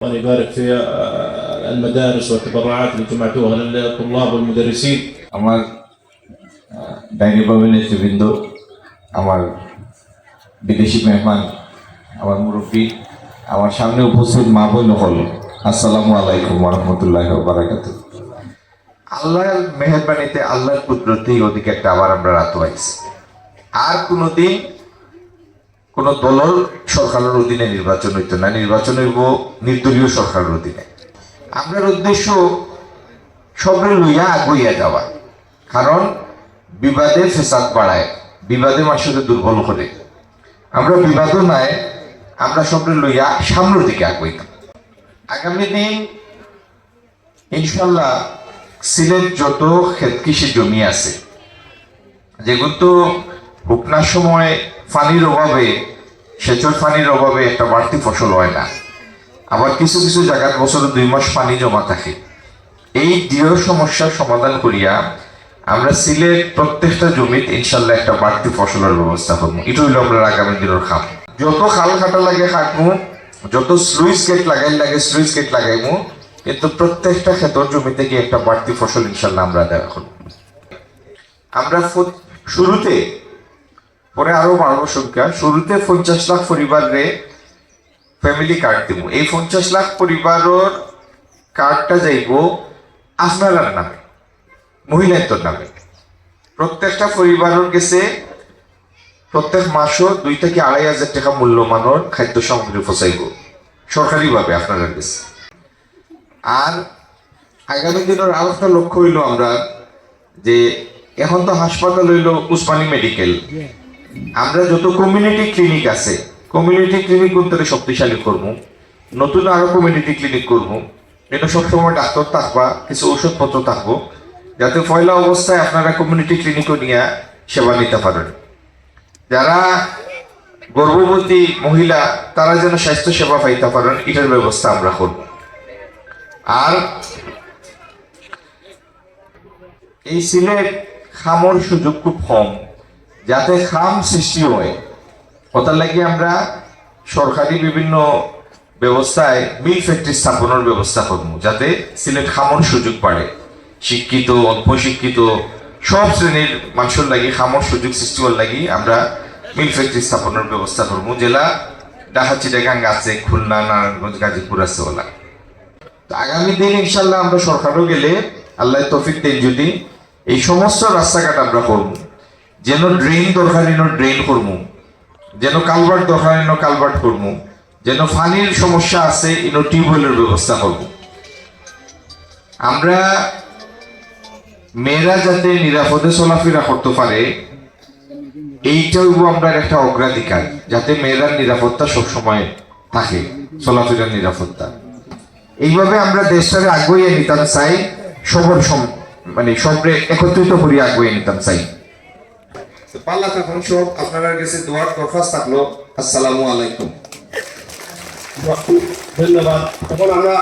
الله يبارك في المدارس والتبرعات اللي جمعتوها للطلاب والمدرسين. আমার ডাইনি বাবির নেতৃবৃন্দ, আমার বিদেশি মেহমান, আমার মুরব্বী, আমার সামনে উপস্থিত মা বোন হল, আসসালামু আলাইকুম ওয়া রাহমাতুল্লাহি ওয়া বারাকাতুহু। আল্লাহর মেহেরবানিতে, আল্লাহর কুদরতে ওদিকে একটা আবার আমরা রাত হয়েছি। আর কোনোদিন কোন দলের সরকারের অধীনে নির্বাচন হইতো না, নির্বাচন হইব নির্দলীয় সরকারের অধীনে। আমাদের উদ্দেশ্য সবরে লইয়া আগুইয়া যাওয়া, কারণ বিবাদে ফেসাদ বাড়ায়, বিবাদে মানুষকে দুর্বল করে। আমরা বিবাদও নাই, আমরা সবরে লইয়া সামনের দিকে আগুইতাম। আগামী দিন ইনশাল্লাহ সিলেট যত ক্ষেত কৃষি জমি আছে, যেগুলো হুকনার সময় পানির অভাবে, সেচর পানির অভাবে একটা বাড়তি ফসল হয় না, আবার কিছু কিছু জায়গায় বছরে 2 মাস পানি জমা থাকে। এই দৃঢ় সমস্যার সমাধান করিয়া আমরা সিলেট প্রত্যেকটা জমিতে ইনশাল্লাহ একটা বাড়তি ফসলের ব্যবস্থা করবো। এটা হইলো আমরা আগামী দিনের খাম। যত খাল খাটা লাগে খাটবো, যত স্লুইস গেট লাগে স্লুইস গেট লাগাইবো, কিন্তু প্রত্যেকটা ক্ষেতর জমিতে গিয়ে একটা বাড়তি ফসল ইনশাল্লাহ আমরা আদায় করবো। আমরা শুরুতে, পরে আরো বাড়বো সংখ্যা, শুরুতে 50 লাখ পরিবারে ফ্যামিলি কার্ড দিব। এই 50 লাখ পরিবারের কার্ডটা যাইব আপনার নামে, মহিলাদের নামে। প্রত্যেকটা পরিবারের কাছে প্রত্যেক মাসও 2 থেকে 2,500 টাকা মূল্যমানের খাদ্য সামগ্রী পৌঁছাইব সরকারিভাবে আপনার কাছে। আর আগামী দিনের আরো একটা লক্ষ্য হইল আমরা, যে এখন তো হাসপাতাল হইল উসমানী মেডিকেল, আমরা যত কমিউনিটি ক্লিনিক আছে, কমিউনিটি ক্লিনিক করতে শক্তিশালী করবো, নতুন আরো কমিউনিটি ক্লিনিক করবো। এটা সবসময় ডাক্তার থাকবা, কিছু ওষুধপত্র থাকবো, যাতে পয়লা অবস্থায় আপনারা কমিউনিটি ক্লিনিকও নিয়ে সেবা নিতে পারেন। যারা গর্ভবতী মহিলা, তারা যেন স্বাস্থ্য সেবা পাইতে পারেন, এটার ব্যবস্থা আমরা করব। আর এই সিলেট খামর সুযোগ খুব কম, যাতে খাম সৃষ্টি হয়, ওটার লাগে আমরা সরকারি বিভিন্ন ব্যবস্থায় মিল ফ্যাক্টরি স্থাপনের ব্যবস্থা করবো, যাতে সিলেট খামর সুযোগ বাড়ে। শিক্ষিত, অল্প শিক্ষিত সব শ্রেণীর মানুষের লাগি খামর সুযোগ সৃষ্টি হওয়ার লাগি আমরা মিল ফ্যাক্টরি স্থাপনের ব্যবস্থা করবো। জেলা ঢাকা, চিটাগাং আছে, খুলনা, নারায়ণগঞ্জ, গাজীপুর আছে ওলা। তো আগামী দিন ইনশাল্লাহ আমরা সরকারও গেলে, আল্লাহ তৌফিক দেন যদি, এই সমস্ত রাস্তাঘাট আমরা করবো। যেন ড্রেন দরকারি ড্রেন করবো, যেন কালভার্ট দরকারি কালভার্ট করবো, যেন পানির সমস্যা আছে ইনো টিউবওয়েলের ব্যবস্থা করবো। আমরা মেয়েরা যাতে নিরাপদে চলাফেরা করতে পারে, এইটাই আমরা একটা অগ্রাধিকার, যাতে মেয়েরার নিরাপত্তা সবসময় থাকে, চলাফেরার নিরাপত্তা। এইভাবে আমরা দেশটাকে আগুয়ে নিতাম চাই, মানে সবরে একত্রিত করি আগুয়ে নিতাম চাই। পাল্লা তখন সব আপনার কাছে দোয়ার দরখাস্ত থাকলো। আসসালামু আলাইকুম। ধন্যবাদ। এখন আমরা